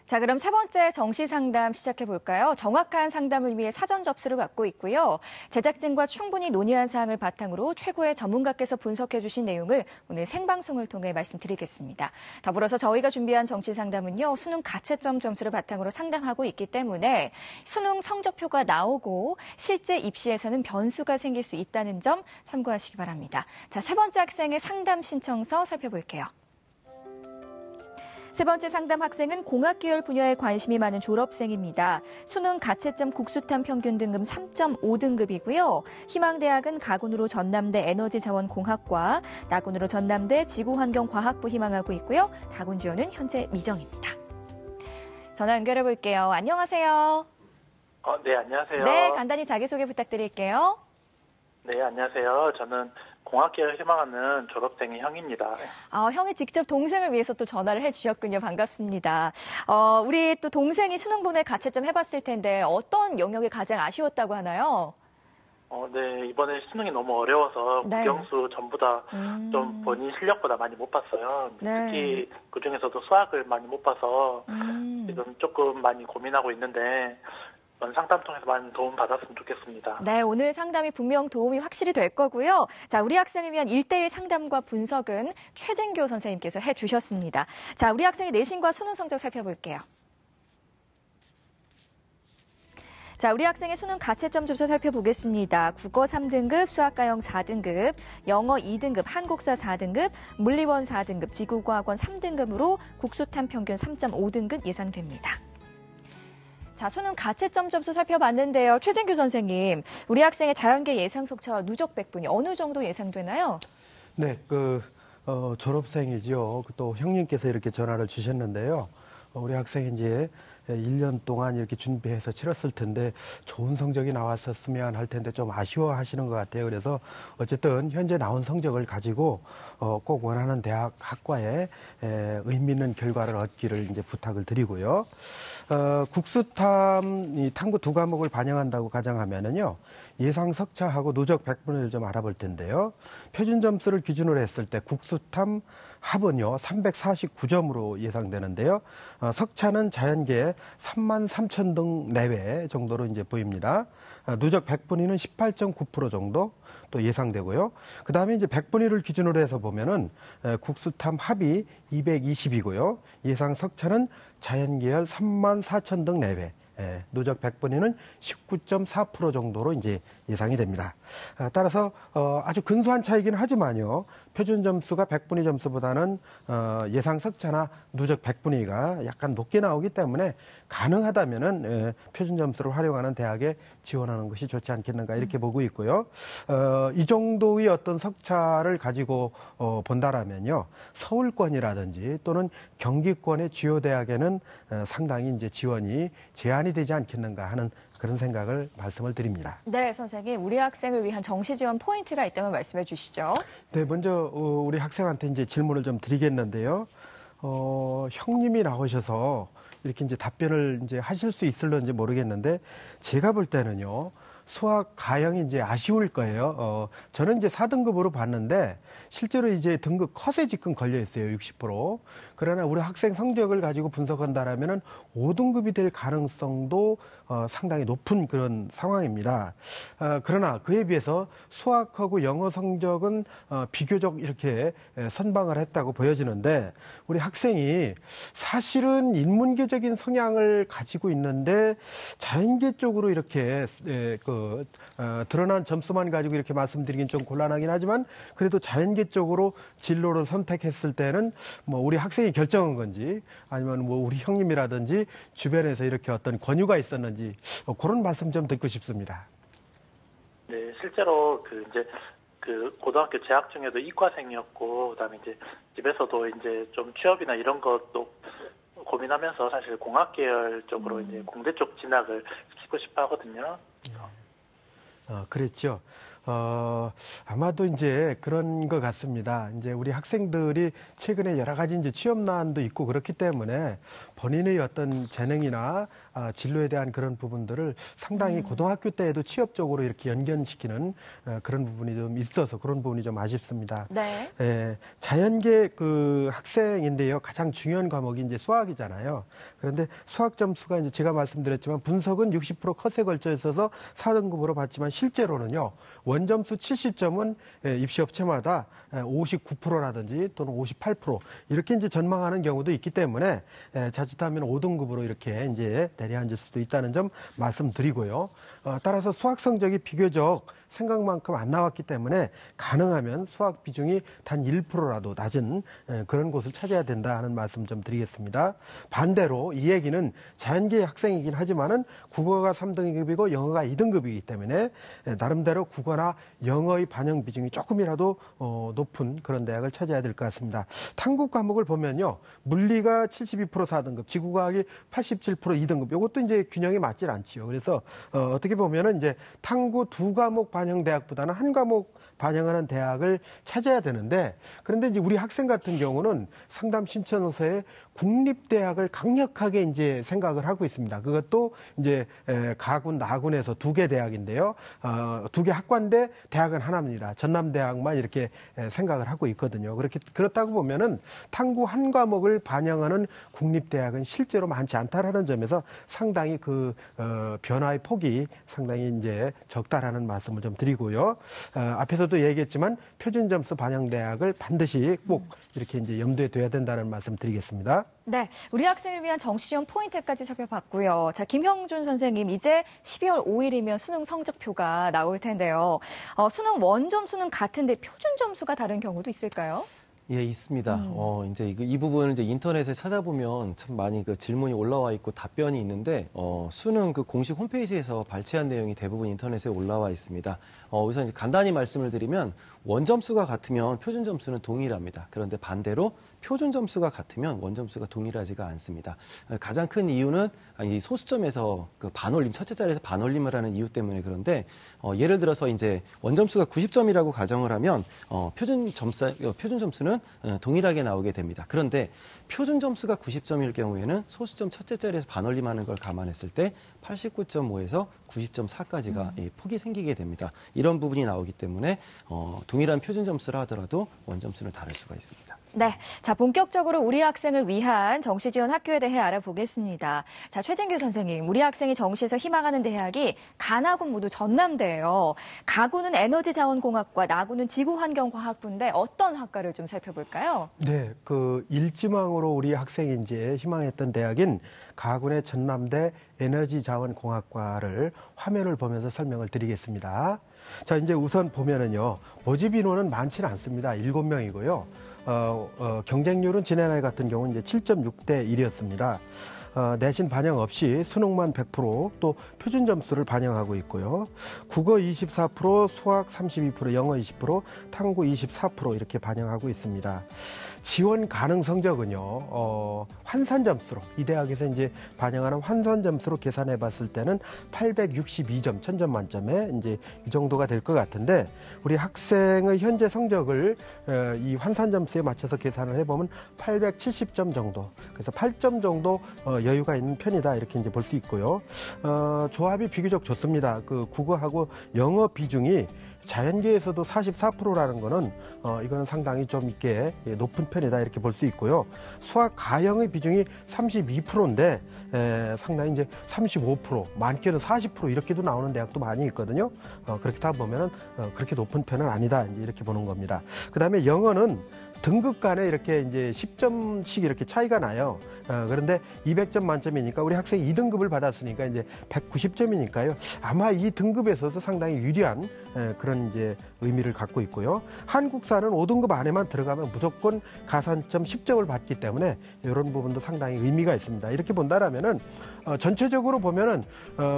자, 그럼 세 번째 정시 상담 시작해 볼까요? 정확한 상담을 위해 사전 접수를 받고 있고요. 제작진과 충분히 논의한 사항을 바탕으로 최고의 전문가께서 분석해 주신 내용을 오늘 생방송을 통해 말씀드리겠습니다. 더불어서 저희가 준비한 정시 상담은요, 수능 가채점 점수를 바탕으로 상담하고 있기 때문에 수능 성적표가 나오고 실제 입시에서는 변수가 생길 수 있다는 점 참고하시기 바랍니다. 자, 세 번째 학생의 상담 신청서 살펴볼게요. 세 번째 상담 학생은 공학 계열 분야에 관심이 많은 졸업생입니다. 수능 가채점 국수탐 평균 등급 3.5등급이고요. 희망대학은 가군으로 전남대 에너지자원공학과, 나군으로 전남대 지구환경과학부 희망하고 있고요. 다군 지원은 현재 미정입니다. 전화 연결해 볼게요. 안녕하세요. 네, 안녕하세요. 네, 간단히 자기소개 부탁드릴게요. 네, 안녕하세요. 저는 공학계를 희망하는 졸업생의 형입니다. 형이 직접 동생을 위해서 또 전화를 해주셨군요. 반갑습니다. 우리 또 동생이 수능 본회 가채점 해봤을 텐데 어떤 영역이 가장 아쉬웠다고 하나요? 네, 이번에 수능이 너무 어려워서 네. 국영수 전부 다 좀 본인 실력보다 많이 못 봤어요. 네. 특히 그중에서도 수학을 많이 못 봐서 지금 조금 많이 고민하고 있는데 이번 상담 통해서 많은 도움 받았으면 좋겠습니다. 네, 오늘 상담이 분명 도움이 확실히 될 거고요. 자, 우리 학생을 위한 1:1 상담과 분석은 최진교 선생님께서 해주셨습니다. 자, 우리 학생의 내신과 수능 성적 살펴볼게요. 자, 우리 학생의 수능 가채점 점수 살펴보겠습니다. 국어 3등급, 수학가형 4등급, 영어 2등급, 한국사 4등급, 물리원 4등급, 지구과학원 3등급으로 국수탐 평균 3.5등급 예상됩니다. 자, 수능 가채점 점수 살펴봤는데요. 최진규 선생님, 우리 학생의 자연계 예상 석차와 누적 백분이 어느 정도 예상되나요? 네, 졸업생이죠. 또 형님께서 이렇게 전화를 주셨는데요. 우리 학생이 이제 1년 동안 이렇게 준비해서 치렀을 텐데 좋은 성적이 나왔었으면 할 텐데 좀 아쉬워하시는 것 같아요. 그래서 어쨌든 현재 나온 성적을 가지고 꼭 원하는 대학 학과에 의미 있는 결과를 얻기를 이제 부탁을 드리고요. 국수탐 탐구 두 과목을 반영한다고 가정하면은요. 예상 석차하고 누적 백분을 좀 알아볼 텐데요. 표준 점수를 기준으로 했을 때 국수탐 합은요 349점으로 예상되는데요. 석차는 자연계 33,000등 내외 정도로 이제 보입니다. 누적 백분위는 18.9% 정도 또 예상되고요. 그 다음에 이제 백분위를 기준으로 해서 보면은 국수탐 합이 220이고요. 예상 석차는 자연계열 34,000등 내외. 누적 백분위는 19.4% 정도로 이제 예상이 됩니다. 따라서 아주 근소한 차이긴 하지만요. 표준 점수가 백분위 점수보다는 예상 석차나 누적 백분위가 약간 높게 나오기 때문에 가능하다면은 표준 점수를 활용하는 대학에 지원하는 것이 좋지 않겠는가 이렇게 보고 있고요. 이 정도의 어떤 석차를 가지고 본다라면요. 서울권이라든지 또는 경기권의 주요 대학에는 상당히 이제 지원이 제한이 되지 않겠는가 하는 그런 생각을 말씀을 드립니다. 네, 선생님. 우리 학생을 위한 정시 지원 포인트가 있다면 말씀해 주시죠. 네, 먼저 우리 학생한테 이제 질문을 좀 드리겠는데요. 형님이 나오셔서 이렇게 이제 답변을 이제 하실 수 있을런지 모르겠는데 제가 볼 때는요. 수학 가형이 이제 아쉬울 거예요. 저는 이제 4등급으로 봤는데 실제로 이제 등급 컷에 지금 걸려 있어요. 60%. 그러나 우리 학생 성적을 가지고 분석한다라면은 5등급이 될 가능성도 상당히 높은 그런 상황입니다. 그러나 그에 비해서 수학하고 영어 성적은 비교적 이렇게 선방을 했다고 보여지는데 우리 학생이 사실은 인문계적인 성향을 가지고 있는데 자연계 쪽으로 이렇게 드러난 점수만 가지고 이렇게 말씀드리긴 좀 곤란하긴 하지만 그래도 자연계 쪽으로 진로를 선택했을 때는 뭐 우리 학생이 결정한 건지 아니면 뭐 우리 형님이라든지 주변에서 이렇게 어떤 권유가 있었는지 그런 말씀 좀 듣고 싶습니다. 네, 실제로 고등학교 재학 중에도 이과생이었고 그다음에 이제 집에서도 이제 좀 취업이나 이런 것도 고민하면서 사실 공학 계열 쪽으로 이제 공대 쪽 진학을 시키고 싶어 하거든요. 그랬죠. 아마도 이제 그런 것 같습니다. 이제 우리 학생들이 최근에 여러 가지 이제 취업난도 있고 그렇기 때문에 본인의 어떤 재능이나 진로에 대한 그런 부분들을 상당히 고등학교 때에도 취업적으로 이렇게 연결시키는 그런 부분이 좀 있어서 그런 부분이 좀 아쉽습니다. 네. 자연계 그 학생인데요. 가장 중요한 과목이 이제 수학이잖아요. 그런데 수학 점수가 이제 제가 말씀드렸지만 분석은 60% 컷에 걸쳐 있어서 4등급으로 받지만 실제로는요. 원점수 70점은 입시 업체마다 59%라든지 또는 58% 이렇게 이제 전망하는 경우도 있기 때문에 자칫하면 5등급으로 이렇게 이제 내려앉을 수도 있다는 점 말씀드리고요. 따라서 수학 성적이 비교적 생각만큼 안 나왔기 때문에 가능하면 수학 비중이 단 1%라도 낮은 그런 곳을 찾아야 된다 하는 말씀 좀 드리겠습니다. 반대로 이 얘기는 자연계 학생이긴 하지만은 국어가 3등급이고 영어가 2등급이기 때문에 나름대로 국어나 영어의 반영 비중이 조금이라도 높은 그런 대학을 찾아야 될 것 같습니다. 탐구 과목을 보면요. 물리가 72% 4등급, 지구과학이 87% 2등급. 이것도 이제 균형이 맞질 않지요. 그래서 어떻게 보면은 이제 탐구 2과목 반영 대학보다는 한 과목 반영하는 대학을 찾아야 되는데 그런데 이제 우리 학생 같은 경우는 상담 신청서에 국립대학을 강력하게 이제 생각을 하고 있습니다. 그것도 이제 가군, 나군에서 2개 대학인데요. 2개 학과인데 대학은 하나입니다. 전남대학만 이렇게 생각을 하고 있거든요. 그렇다고 보면은 탐구 한 과목을 반영하는 국립대학은 실제로 많지 않다라는 점에서 상당히 그 변화의 폭이 상당히 이제 적다라는 말씀을 좀 드리고요. 앞에서도 얘기했지만 표준 점수 반영 대학을 반드시 꼭 이렇게 이제 염두에 둬야 된다는 말씀 드리겠습니다. 네, 우리 학생을 위한 정시시험 포인트까지 살펴봤고요. 자, 김형준 선생님, 이제 12월 5일이면 수능 성적표가 나올 텐데요. 수능 원점수는 같은데 표준 점수가 다른 경우도 있을까요? 예, 있습니다. 이제 이 부분을 이제 인터넷에 찾아보면 참 많이 그 질문이 올라와 있고 답변이 있는데, 수능 그 공식 홈페이지에서 발췌한 내용이 대부분 인터넷에 올라와 있습니다. 우선 이제 간단히 말씀을 드리면 원점수가 같으면 표준 점수는 동일합니다. 그런데 반대로 표준 점수가 같으면 원점수가 동일하지가 않습니다. 가장 큰 이유는 이 소수점에서 그 반올림, 첫째 자리에서 반올림을 하는 이유 때문에 그런데 예를 들어서 이제 원점수가 90점이라고 가정을 하면 표준 점수는 동일하게 나오게 됩니다. 그런데 표준 점수가 90점일 경우에는 소수점 첫째 자리에서 반올림하는 걸 감안했을 때 89.5에서 90.4까지가 폭이 생기게 됩니다. 이런 부분이 나오기 때문에 동일한 표준 점수라 하더라도 원점수는 다를 수가 있습니다. 네, 자 본격적으로 우리 학생을 위한 정시 지원 학교에 대해 알아보겠습니다. 자, 최진규 선생님, 우리 학생이 정시에서 희망하는 대학이 가나군 모두 전남대예요. 가군은 에너지자원공학과, 나군은 지구환경과학부인데 어떤 학과를 좀 살펴볼까요? 네, 그 일지망으로 우리 학생이 이제 희망했던 대학인 가군의 전남대 에너지자원공학과를 화면을 보면서 설명을 드리겠습니다. 자, 이제 우선 보면은요, 모집 인원은 많지는 않습니다. 7명이고요. 경쟁률은 지난해 같은 경우는 이제 7.6대 1이었습니다. 내신 반영 없이 수능만 100%, 또 표준 점수를 반영하고 있고요. 국어 24%, 수학 32%, 영어 20%, 탐구 24% 이렇게 반영하고 있습니다. 지원 가능 성적은요, 환산 점수로, 이 대학에서 이제 반영하는 환산 점수로 계산해 봤을 때는 862점, 1000점 만점에 이제 이 정도가 될 것 같은데, 우리 학생의 현재 성적을 이 환산 점수에 맞춰서 계산을 해보면 870점 정도, 그래서 8점 정도 여유가 있는 편이다, 이렇게 이제 볼 수 있고요. 조합이 비교적 좋습니다. 그 국어하고 영어 비중이 자연계에서도 44%라는 거는 이거는 상당히 좀 있게 높은 편이다, 이렇게 볼 수 있고요. 수학 가형의 비중이 32%인데 상당히 이제 35%, 많게는 40% 이렇게도 나오는 대학도 많이 있거든요. 그렇게 다 보면은 그렇게 높은 편은 아니다, 이제 이렇게 보는 겁니다. 그다음에 영어는 등급 간에 이렇게 이제 10점씩 이렇게 차이가 나요. 그런데 200점 만점이니까 우리 학생이 2등급을 받았으니까 이제 190점이니까요. 아마 이 등급에서도 상당히 유리한 그런 이제 의미를 갖고 있고요. 한국사는 5등급 안에만 들어가면 무조건 가산점 10점을 받기 때문에 이런 부분도 상당히 의미가 있습니다. 이렇게 본다라면은 전체적으로 보면은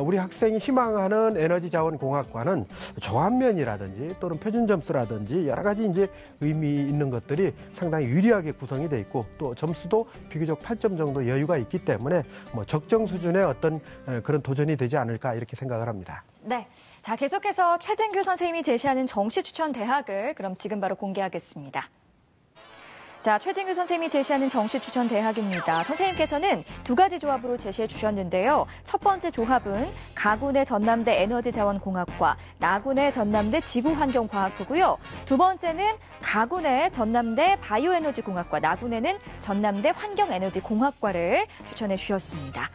우리 학생이 희망하는 에너지자원공학과는 조합면이라든지 또는 표준점수라든지 여러 가지 이제 의미 있는 것들이 대학들이 상당히 유리하게 구성이 돼 있고 또 점수도 비교적 8점 정도 여유가 있기 때문에 뭐 적정 수준의 어떤 그런 도전이 되지 않을까 이렇게 생각을 합니다. 네. 자, 계속해서 최진규 선생님이 제시하는 정시 추천 대학을 그럼 지금 바로 공개하겠습니다. 자, 최진규 선생님이 제시하는 정시 추천 대학입니다. 선생님께서는 두 가지 조합으로 제시해 주셨는데요. 첫 번째 조합은 가군의 전남대 에너지자원공학과, 나군의 전남대 지구환경과학부고요. 두 번째는 가군의 전남대 바이오에너지공학과, 나군에는 전남대 환경에너지공학과를 추천해 주셨습니다.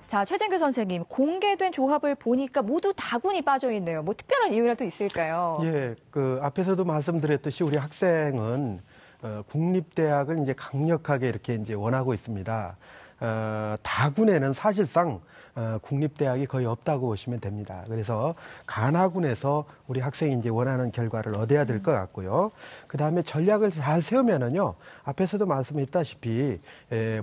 자, 최진규 선생님, 공개된 조합을 보니까 모두 다군이 빠져 있네요. 뭐 특별한 이유라도 있을까요? 예, 그 앞에서도 말씀드렸듯이 우리 학생은 국립대학을 이제 강력하게 이렇게 이제 원하고 있습니다. 다군에는 사실상 국립대학이 거의 없다고 보시면 됩니다. 그래서 가나군에서 우리 학생이 이제 원하는 결과를 얻어야 될 것 같고요. 그 다음에 전략을 잘 세우면은요, 앞에서도 말씀했다시피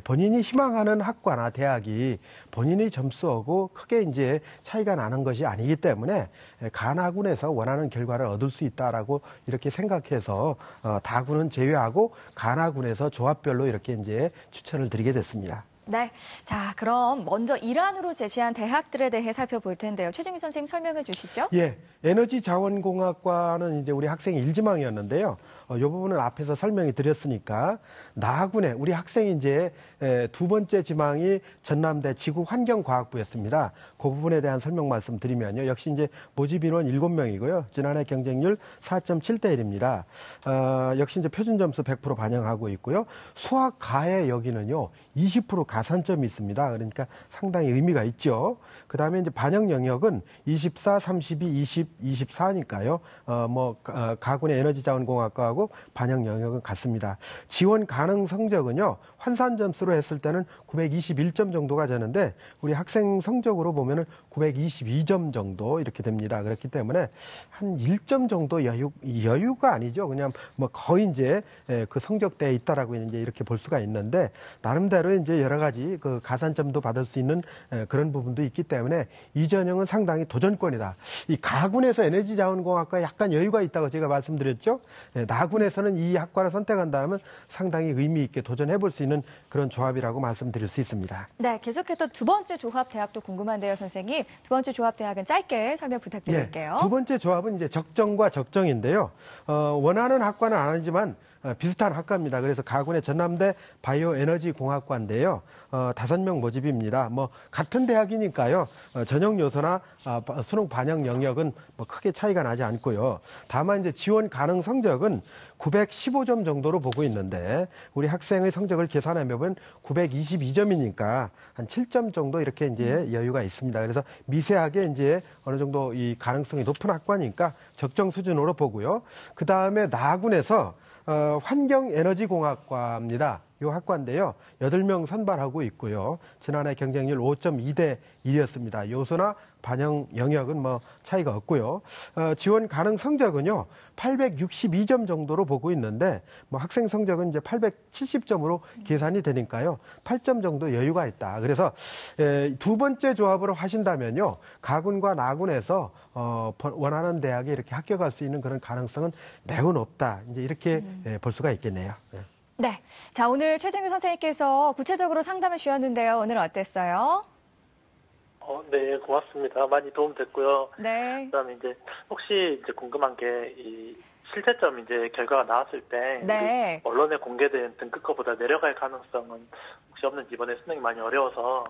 본인이 희망하는 학과나 대학이 본인의 점수하고 크게 이제 차이가 나는 것이 아니기 때문에 가나군에서 원하는 결과를 얻을 수 있다라고 이렇게 생각해서 다군은 제외하고 가나군에서 조합별로 이렇게 이제 추천을 드리게 됐습니다. 네. 자, 그럼 먼저 일환으로 제시한 대학들에 대해 살펴볼 텐데요. 최진규 선생님 설명해 주시죠. 예. 에너지자원공학과는 이제 우리 학생의 일지망이었는데요. 이 부분은 앞에서 설명이 드렸으니까 나군에 우리 학생이 이제 두 번째 지망이 전남대 지구환경과학부였습니다. 그 부분에 대한 설명 말씀드리면요. 역시 이제 모집 인원 7명이고요. 지난해 경쟁률 4.7대 1입니다. 역시 이제 표준 점수 100% 반영하고 있고요. 수학 가해 여기는요. 20% 가산점이 있습니다. 그러니까 상당히 의미가 있죠. 그 다음에 이제 반영 영역은 24, 32, 20, 24니까요. 가군의 에너지자원공학과하고 반영 영역은 같습니다. 지원 가능 성적은요. 환산 점수로 했을 때는 921점 정도가 되는데 우리 학생 성적으로 보면은 922점 정도 이렇게 됩니다. 그렇기 때문에 한 1점 정도 여유가 아니죠. 그냥 뭐 거의 이제 그 성적대에 있다라고 이제 이렇게 볼 수가 있는데 나름대로 이제 여러 가지 그 가산점도 받을 수 있는 그런 부분도 있기 때문에 이 전형은 상당히 도전권이다. 이 가군에서 에너지자원공학과에 약간 여유가 있다고 제가 말씀드렸죠. 나군에서는 이 학과를 선택한다면 상당히 의미 있게 도전해 볼 수 있는 그런 조합이라고 말씀드릴 수 있습니다. 네, 계속해서 두 번째 조합 대학도 궁금한데요, 선생님. 두 번째 조합 대학은 짧게 설명 부탁드릴게요. 두 번째 조합은 이제 적정과 적정인데요. 원하는 학과는 아니지만 비슷한 학과입니다. 그래서 가군의 전남대 바이오에너지공학과인데요. 5명 모집입니다. 뭐 같은 대학이니까요. 전형 요소나 수능 반영 영역은 뭐 크게 차이가 나지 않고요. 다만 이제 지원 가능 성적은 915점 정도로 보고 있는데 우리 학생의 성적을 계산해보면 922점이니까 한 7점 정도 이렇게 이제 여유가 있습니다. 그래서 미세하게 이제 어느 정도 이 가능성이 높은 학과니까 적정 수준으로 보고요. 그 다음에 나군에서 환경에너지공학과입니다. 이 학과인데요. 8명 선발하고 있고요. 지난해 경쟁률 5.2대 1이었습니다. 요소나 반영 영역은 뭐 차이가 없고요. 지원 가능 성적은요. 862점 정도로 보고 있는데 뭐 학생 성적은 이제 870점으로 계산이 되니까요. 8점 정도 여유가 있다. 그래서 두 번째 조합으로 하신다면요. 가군과 나군에서 원하는 대학에 이렇게 합격할 수 있는 그런 가능성은 매우 높다. 이제 이렇게 볼 수가 있겠네요. 네. 자, 오늘 최진규 선생님께서 구체적으로 상담해 주셨는데요. 오늘 어땠어요? 네, 고맙습니다. 많이 도움됐고요. 네. 그다음에 이제 혹시 이제 궁금한 게 이 실제점 이제 결과가 나왔을 때 네. 언론에 공개된 등급거보다 내려갈 가능성은 혹시 없는지 이번에 수능이 많이 어려워서.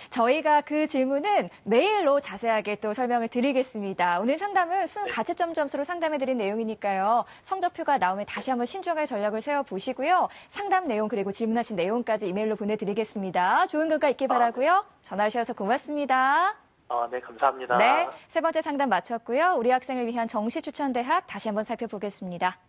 저희가 그 질문은 메일로 자세하게 또 설명을 드리겠습니다. 오늘 상담은 수능 가채점 점수로 상담해드린 내용이니까요. 성적표가 나오면 다시 한번 신중하게 전략을 세워보시고요. 상담 내용 그리고 질문하신 내용까지 이메일로 보내드리겠습니다. 좋은 결과 있길 바라고요. 전화 주셔서 고맙습니다. 네, 감사합니다. 네, 세 번째 상담 마쳤고요. 우리 학생을 위한 정시 추천 대학 다시 한번 살펴보겠습니다.